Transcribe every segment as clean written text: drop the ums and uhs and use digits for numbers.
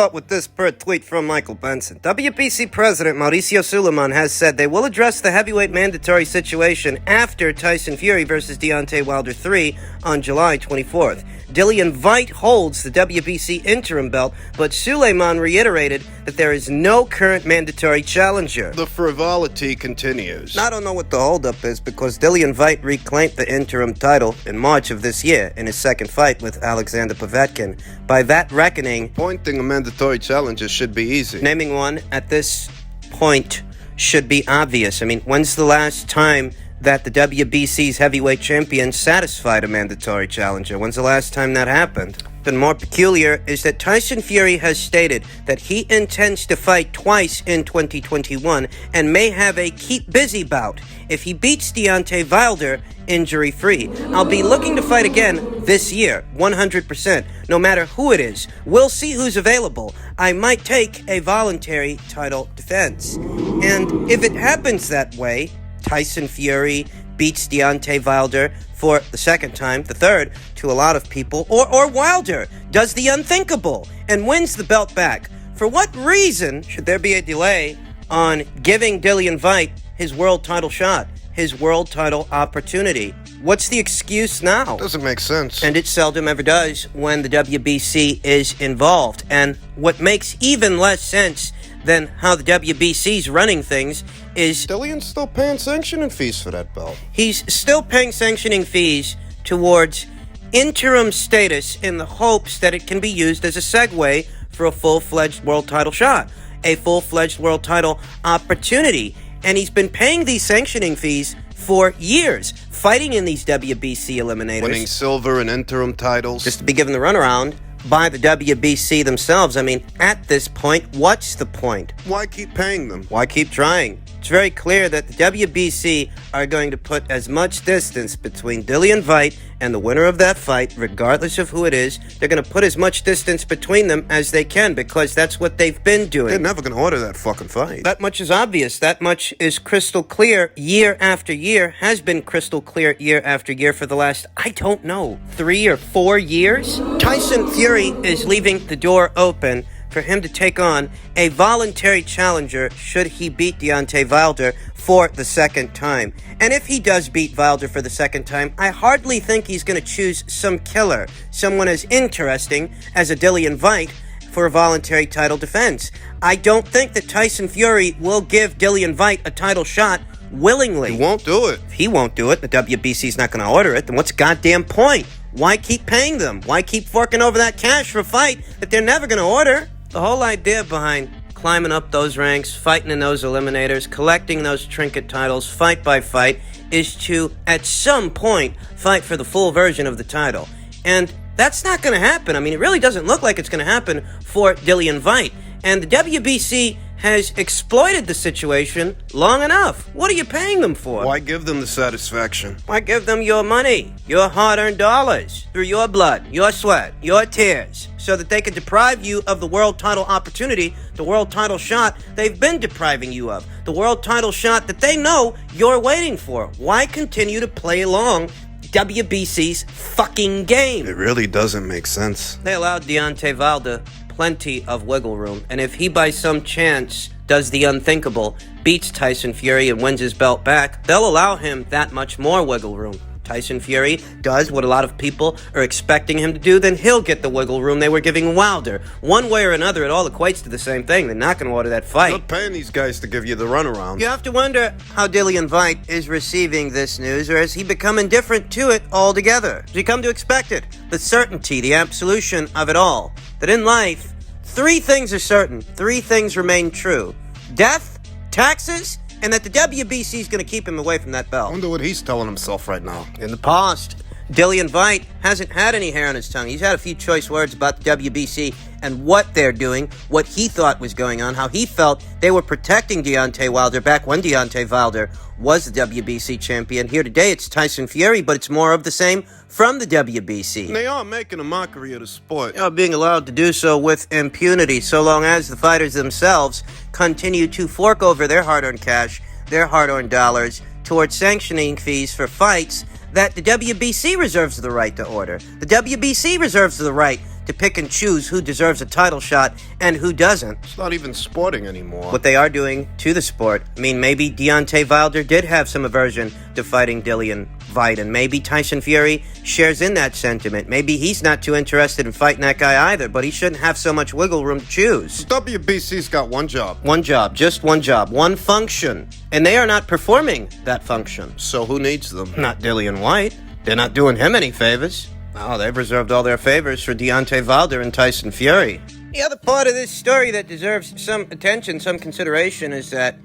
start with this per tweet from Michael Benson. WBC President Mauricio Suleiman has said they will address the heavyweight mandatory situation after Tyson Fury versus Deontay Wilder 3 on July 24th. Dillian Whyte holds the WBC interim belt, but Suleiman reiterated that there is no current mandatory challenger. The frivolity continues. I don't know what the holdup is because Dillian Whyte reclaimed the interim title in March of this year in his second fight with Alexander Povetkin. By that reckoning, Appointing a mandatory challenger should be easy. naming one at this point should be obvious. I mean, when's the last time that the WBC's heavyweight champion satisfied a mandatory challenger? When's the last time that happened? Even more peculiar is that Tyson Fury has stated that he intends to fight twice in 2021 and may have a keep busy bout if he beats Deontay Wilder injury-free. I'll be looking to fight again this year, 100%, no matter who it is. We'll see who's available. I might take a voluntary title defense. And if it happens that way, Tyson Fury beats Deontay Wilder for the second time, the third to a lot of people, or Wilder does the unthinkable and wins the belt back. For what reason should there be a delay on giving Dillian Whyte his world title shot, his world title opportunity? What's the excuse now? Doesn't make sense. And it seldom ever does when the WBC is involved. And what makes even less sense than how the WBC's running things is Dillian's still paying sanctioning fees for that belt. he's still paying sanctioning fees towards interim status in the hopes that it can be used as a segue for a full-fledged world title shot, a full-fledged world title opportunity. And he's been paying these sanctioning fees for years, fighting in these WBC eliminators, Winning silver and interim titles. just to be given the runaround by the WBC themselves. I mean, at this point, what's the point? Why keep paying them? Why keep trying? It's very clear that the WBC are going to put as much distance between Dillian Whyte and the winner of that fight, regardless of who it is. They're going to put as much distance between them as they can because that's what they've been doing. They're never going to order that fucking fight. That much is obvious. That much is crystal clear year after year, has been crystal clear year after year for the last, I don't know, 3 or 4 years? Tyson Fury is leaving the door open for him to take on a voluntary challenger should he beat Deontay Wilder for the second time. And if he does beat Wilder for the second time, I hardly think he's going to choose some killer, someone as interesting as a Dillian Whyte for a voluntary title defense. I don't think that Tyson Fury will give Dillian Whyte a title shot willingly. He won't do it. If he won't do it, the WBC's not going to order it, then what's the goddamn point? Why keep paying them? Why keep forking over that cash for a fight that they're never going to order? The whole idea behind climbing up those ranks, fighting in those eliminators, collecting those trinket titles fight by fight, is to, at some point, fight for the full version of the title. And that's not going to happen. I mean, it really doesn't look like it's going to happen for Dillian Whyte. And the WBC has exploited the situation long enough. What are you paying them for? Why give them the satisfaction? Why give them your money, your hard-earned dollars, through your blood, your sweat, your tears, so that they can deprive you of the world title opportunity, the world title shot they've been depriving you of, the world title shot that they know you're waiting for? Why continue to play along WBC's fucking game? It really doesn't make sense. They allowed Deontay Wilder plenty of wiggle room, and if he by some chance does the unthinkable, beats Tyson Fury and wins his belt back, they'll allow him that much more wiggle room. Tyson Fury does what a lot of people are expecting him to do, then he'll get the wiggle room they were giving Wilder. One way or another, it all equates to the same thing. They're not going to order that fight. You're paying these guys to give you the runaround. You have to wonder how Dillian Whyte is receiving this news, or has he become indifferent to it altogether? Has he come to expect it? The certainty, the absolution of it all. That in life, 3 things are certain. 3 things remain true. Death, taxes, and that the WBC is going to keep him away from that I belt. wonder what he's telling himself right now. In the past, Dillian Whyte hasn't had any hair on his tongue. He's had a few choice words about the WBC and what they're doing, what he thought was going on, how he felt they were protecting Deontay Wilder back when Deontay Wilder was the WBC champion. Here today, it's Tyson Fury, but it's more of the same from the WBC. And they are making a mockery of the sport. They are being allowed to do so with impunity, so long as the fighters themselves continue to fork over their hard-earned cash, their hard-earned dollars, towards sanctioning fees for fights that the WBC reserves the right to order. The WBC reserves the right to pick and choose who deserves a title shot and who doesn't. It's not even sporting anymore. What they are doing to the sport. I mean, maybe Deontay Wilder did have some aversion to fighting Dillian Whyte, and maybe Tyson Fury shares in that sentiment. Maybe he's not too interested in fighting that guy either, but he shouldn't have so much wiggle room to choose. WBC's got one job. One job, just one job, one function. And they are not performing that function. So who needs them? Not Dillian Whyte. They're not doing him any favors. Oh, they've reserved all their favors for Deontay Wilder and Tyson Fury. The other part of this story that deserves some attention, some consideration, is that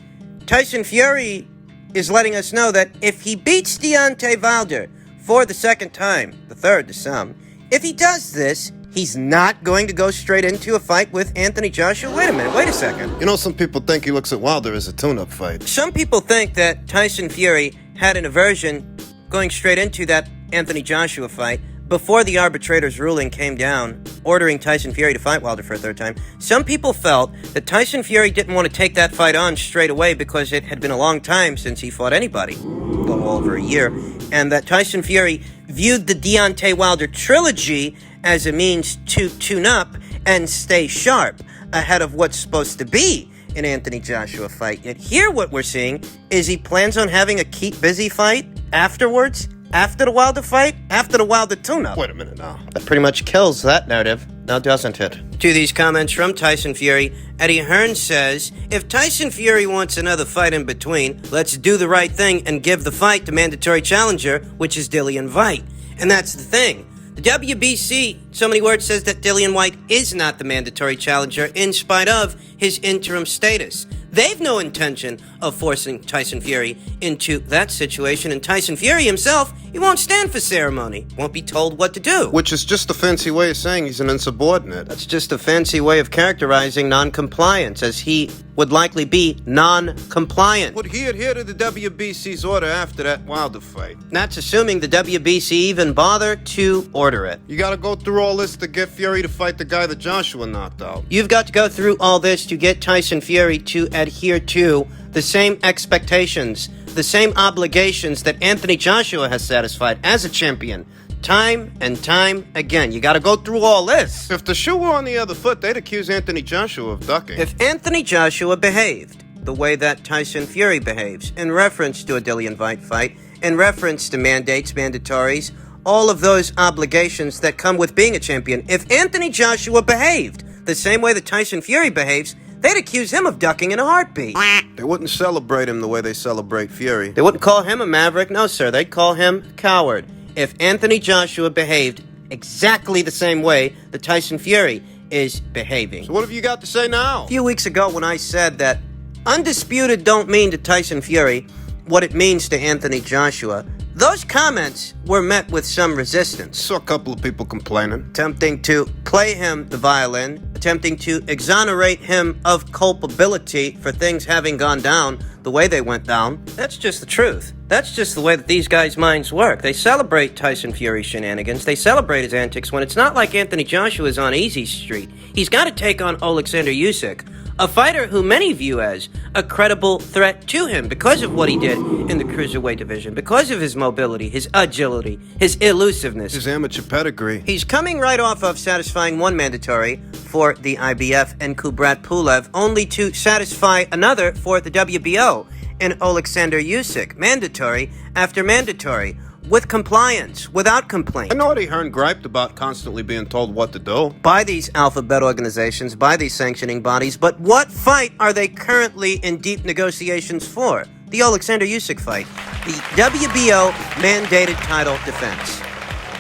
Tyson Fury is letting us know that if he beats Deontay Wilder for the second time, the third to some, if he does this, he's not going to go straight into a fight with Anthony Joshua. Wait a minute, wait a second. You know, some people think he looks at Wilder as a tune-up fight. Some people think that Tyson Fury had an aversion going straight into that Anthony Joshua fight before the arbitrator's ruling came down, ordering Tyson Fury to fight Wilder for a third time. Some people felt that Tyson Fury didn't want to take that fight on straight away because it had been a long time since he fought anybody, a little over a year, and that Tyson Fury viewed the Deontay Wilder trilogy as a means to tune up and stay sharp ahead of what's supposed to be an Anthony Joshua fight. Yet here what we're seeing is he plans on having a keep busy fight afterwards, after the Wilder fight, after the Wilder tune-up. Wait a minute now. That pretty much kills that narrative, now doesn't it? To these comments from Tyson Fury, Eddie Hearn says, if Tyson Fury wants another fight in between, let's do the right thing and give the fight to mandatory challenger, which is Dillian Whyte. And that's the thing. The WBC, so many words, says that Dillian Whyte is not the mandatory challenger in spite of his interim status. They've no intention of forcing Tyson Fury into that situation, and Tyson Fury himself, he won't stand for ceremony, won't be told what to do. Which is just a fancy way of saying he's an insubordinate. That's just a fancy way of characterizing non-compliance, as he would likely be non-compliant. Would he adhere to the WBC's order after that Wilder fight? That's assuming the WBC even bother to order it. You gotta go through all this to get Fury to fight the guy that Joshua knocked out. You've got to go through all this to get Tyson Fury to adhere to the same expectations, the same obligations that Anthony Joshua has satisfied as a champion. Time and time again. You got to go through all this. If the shoe were on the other foot, they'd accuse Anthony Joshua of ducking. If Anthony Joshua behaved the way that Tyson Fury behaves, in reference to a Dillian Whyte fight, in reference to mandates, mandatories, all of those obligations that come with being a champion, if Anthony Joshua behaved the same way that Tyson Fury behaves, they'd accuse him of ducking in a heartbeat. They wouldn't celebrate him the way they celebrate Fury. They wouldn't call him a maverick. No, sir. They'd call him coward. If Anthony Joshua behaved exactly the same way that Tyson Fury is behaving. So what have you got to say now? A few weeks ago when I said that undisputed don't mean to Tyson Fury what it means to Anthony Joshua, those comments were met with some resistance. Saw a couple of people complaining. Attempting to play him the violin, attempting to exonerate him of culpability for things having gone down the way they went down. That's just the truth. That's just the way that these guys' minds work. They celebrate Tyson Fury's shenanigans. They celebrate his antics when it's not like Anthony Joshua is on easy street. He's got to take on Alexander Usyk, a fighter who many view as a credible threat to him because of what he did in the cruiserweight division, because of his mobility, his agility, his elusiveness. His amateur pedigree. He's coming right off of satisfying one mandatory for the IBF and Kubrat Pulev, only to satisfy another for the WBO in Alexander Usyk. Mandatory after mandatory, with compliance, without complaint. I know Eddie Hearn griped about constantly being told what to do. By these alphabet organizations, by these sanctioning bodies, but what fight are they currently in deep negotiations for? The Alexander Usyk fight. The WBO mandated title defense.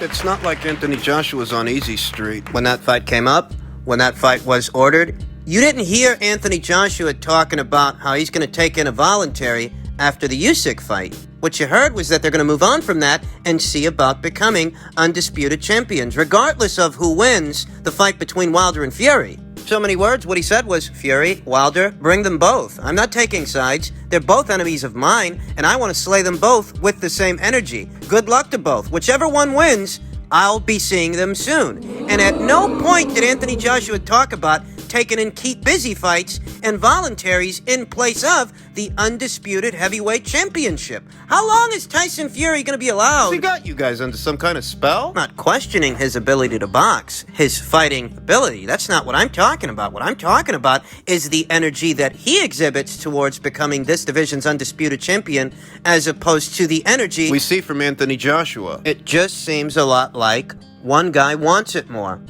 It's not like Anthony Joshua's on easy street. When that fight came up, when that fight was ordered, you didn't hear Anthony Joshua talking about how he's going to take in a voluntary after the Usyk fight. What you heard was that they're going to move on from that and see about becoming undisputed champions, regardless of who wins the fight between Wilder and Fury. So many words, what he said was, Fury, Wilder, bring them both. I'm not taking sides. They're both enemies of mine, and I want to slay them both with the same energy. Good luck to both. Whichever one wins, I'll be seeing them soon. And at no point did Anthony Joshua talk about taking in keep busy fights and voluntaries in place of the undisputed heavyweight championship. How long is Tyson Fury going to be allowed? He got you guys under some kind of spell? I'm not questioning his ability to box, his fighting ability. That's not what I'm talking about. What I'm talking about is the energy that he exhibits towards becoming this division's undisputed champion, as opposed to the energy we see from Anthony Joshua. It just seems a lot like one guy wants it more,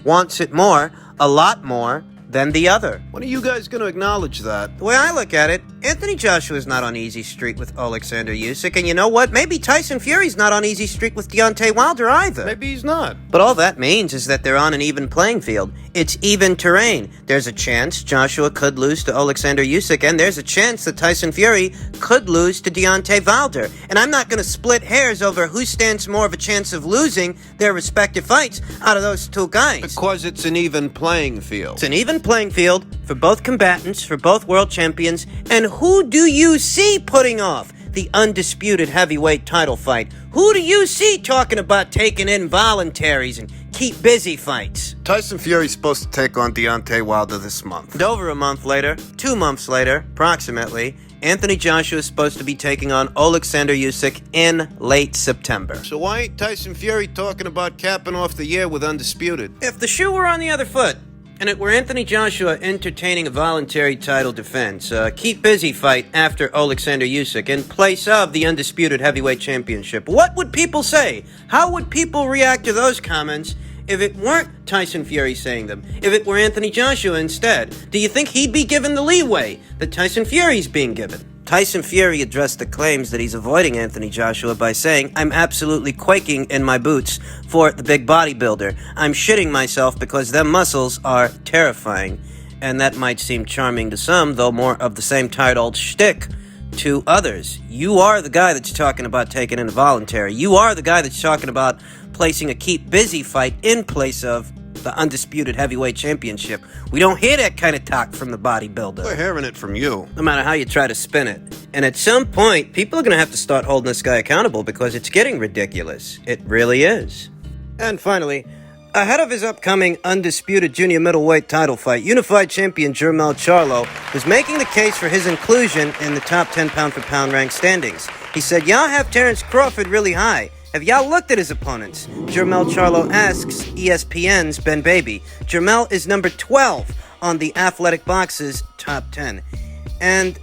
a lot more than the other. When are you guys going to acknowledge that? The way I look at it, Anthony Joshua is not on easy street with Alexander Usyk, and you know what? Maybe Tyson Fury's not on easy street with Deontay Wilder either. Maybe he's not. But all that means is that they're on an even playing field. It's even terrain. There's a chance Joshua could lose to Alexander Usyk, and there's a chance that Tyson Fury could lose to Deontay Wilder. And I'm not going to split hairs over who stands more of a chance of losing their respective fights out of those two guys. Because it's an even playing field. It's an even playing field for both combatants, for both world champions, and who do you see putting off the undisputed heavyweight title fight? Who do you see talking about taking in voluntaries and keep busy fights? Tyson Fury's supposed to take on Deontay Wilder this month. And over a month later, 2 months later, approximately, Anthony Joshua is supposed to be taking on Alexander Usyk in late September. So why ain't Tyson Fury talking about capping off the year with undisputed? If the shoe were on the other foot, and it were Anthony Joshua entertaining a voluntary title defense, keep busy fight after Alexander Usyk in place of the undisputed heavyweight championship, what would people say? How would people react to those comments if it weren't Tyson Fury saying them? If it were Anthony Joshua instead? Do you think he'd be given the leeway that Tyson Fury's being given? Tyson Fury addressed the claims that he's avoiding Anthony Joshua by saying, "I'm absolutely quaking in my boots for the big bodybuilder. I'm shitting myself because them muscles are terrifying." And that might seem charming to some, though more of the same tired old shtick to others. You are the guy that's talking about taking in a voluntary. You are the guy that's talking about placing a keep busy fight in place of the undisputed heavyweight championship. We don't hear that kind of talk from the bodybuilder. We're hearing it from you. No matter how you try to spin it. And at some point, people are going to have to start holding this guy accountable because it's getting ridiculous. It really is. And finally, ahead of his upcoming undisputed junior middleweight title fight, unified champion Mell Charlo was making the case for his inclusion in the top 10 pound-for-pound ranked standings. He said, "Y'all have Terrence Crawford really high. Have y'all looked at his opponents?" Mell Charlo asks ESPN's Ben Baby. Mell is number 12 on the Athletic Box's top 10. And,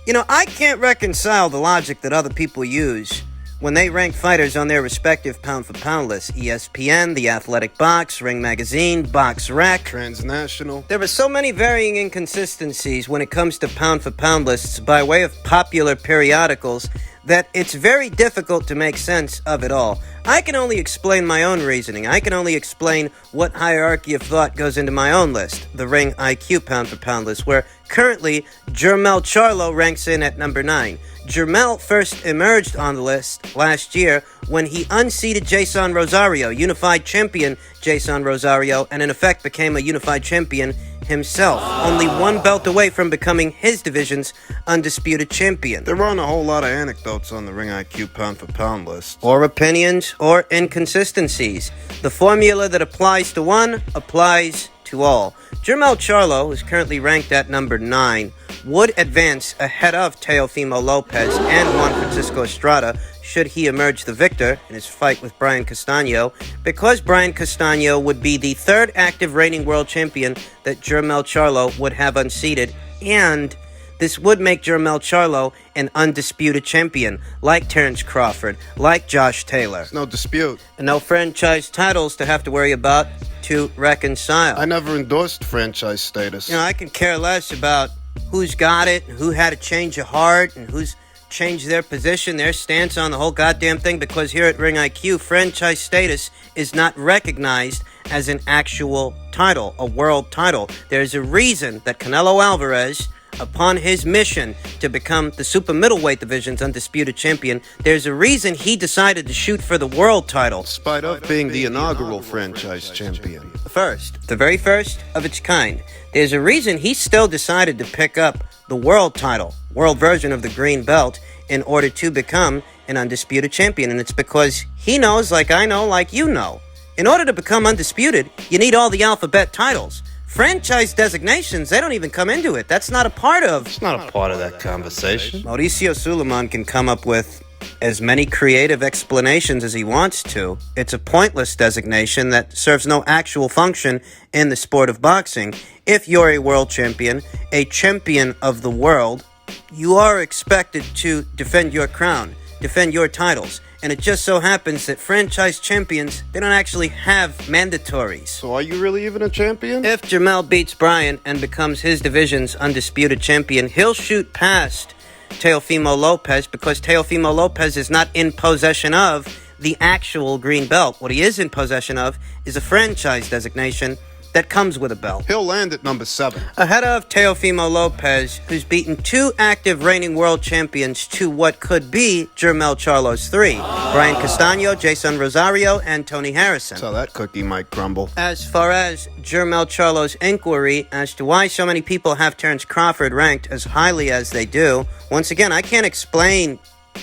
you know, I can't reconcile the logic that other people use when they rank fighters on their respective pound-for-pound lists. ESPN, The Athletic Box, Ring Magazine, Box Rec. Transnational. There are so many varying inconsistencies when it comes to pound-for-pound lists by way of popular periodicals that it's very difficult to make sense of it all. I can only explain my own reasoning. I can only explain what hierarchy of thought goes into my own list, the Ring IQ pound-for-pound list, where currently Mell Charlo ranks in at number 9. Mell first emerged on the list last year when he unseated Jason Rosario, unified champion Jason Rosario, and in effect became a unified champion himself, only one belt away from becoming his division's undisputed champion. There aren't a whole lot of anecdotes on the Ring IQ pound-for-pound list. Or opinions, or inconsistencies. The formula that applies to one applies to all. Mell Charlo, who is currently ranked at number 9, would advance ahead of Teofimo Lopez and Juan Francisco Estrada should he emerge the victor in his fight with Brian Castano, because Brian Castano would be the third active reigning world champion that Mell Charlo would have unseated, and this would make Mell Charlo an undisputed champion, like Terrence Crawford, like Josh Taylor. There's no dispute. And no franchise titles to have to worry about to reconcile. I never endorsed franchise status. You know, I could care less about who's got it, and who had a change of heart, and who's changed their position, their stance on the whole goddamn thing, because here at Ring IQ, franchise status is not recognized as an actual title, a world title. There's a reason that Canelo Alvarez, upon his mission to become the super middleweight division's undisputed champion, there's a reason he decided to shoot for the world title. In spite of being the inaugural franchise champion. The very first of its kind. There's a reason he still decided to pick up the world title, world version of the green belt, in order to become an undisputed champion. And it's because he knows, like I know, like you know, in order to become undisputed, you need all the alphabet titles. Franchise designations, they don't even come into it. That's not a part of... It's not a part of that conversation. Mauricio Suleiman can come up with as many creative explanations as he wants to. It's a pointless designation that serves no actual function in the sport of boxing. If you're a world champion, a champion of the world, you are expected to defend your crown, defend your titles. And it just so happens that franchise champions, they don't actually have mandatories. So are you really even a champion? If Jermell beats Bryan and becomes his division's undisputed champion, he'll shoot past Teofimo Lopez because Teofimo Lopez is not in possession of the actual green belt. What he is in possession of is a franchise designation that comes with a belt. He'll land at number 7. Ahead of Teofimo Lopez, who's beaten 2 active reigning world champions to what could be Mell Charlo's 3. Brian Castano, Jason Rosario, and Tony Harrison. So that cookie might crumble. As far as Mell Charlo's inquiry as to why so many people have Terence Crawford ranked as highly as they do, once again, I can't explain,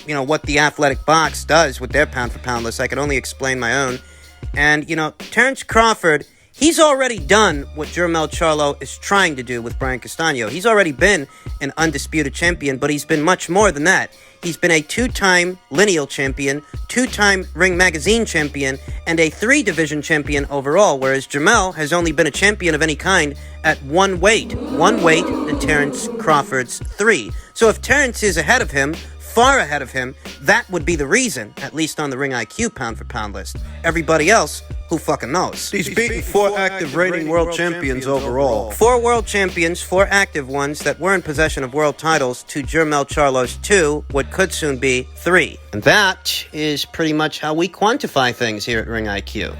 what the Athletic Box does with their pound-for-pound list. I can only explain my own. And, Terence Crawford... he's already done what Mell Charlo is trying to do with Brian Castano. He's already been an undisputed champion, but he's been much more than that. He's been a 2-time lineal champion, 2-time Ring Magazine champion, and a 3-division champion overall, whereas Mell has only been a champion of any kind at one weight in Terence Crawford's 3. So if Terence is ahead of him, far ahead of him, that would be the reason, at least on the Ring IQ pound-for-pound list. Everybody else, who fucking knows? He's beaten 4 active reigning world champions overall. 4 world champions, 4 active ones that were in possession of world titles to Mell Charlo's 2, what could soon be 3. And that is pretty much how we quantify things here at Ring IQ.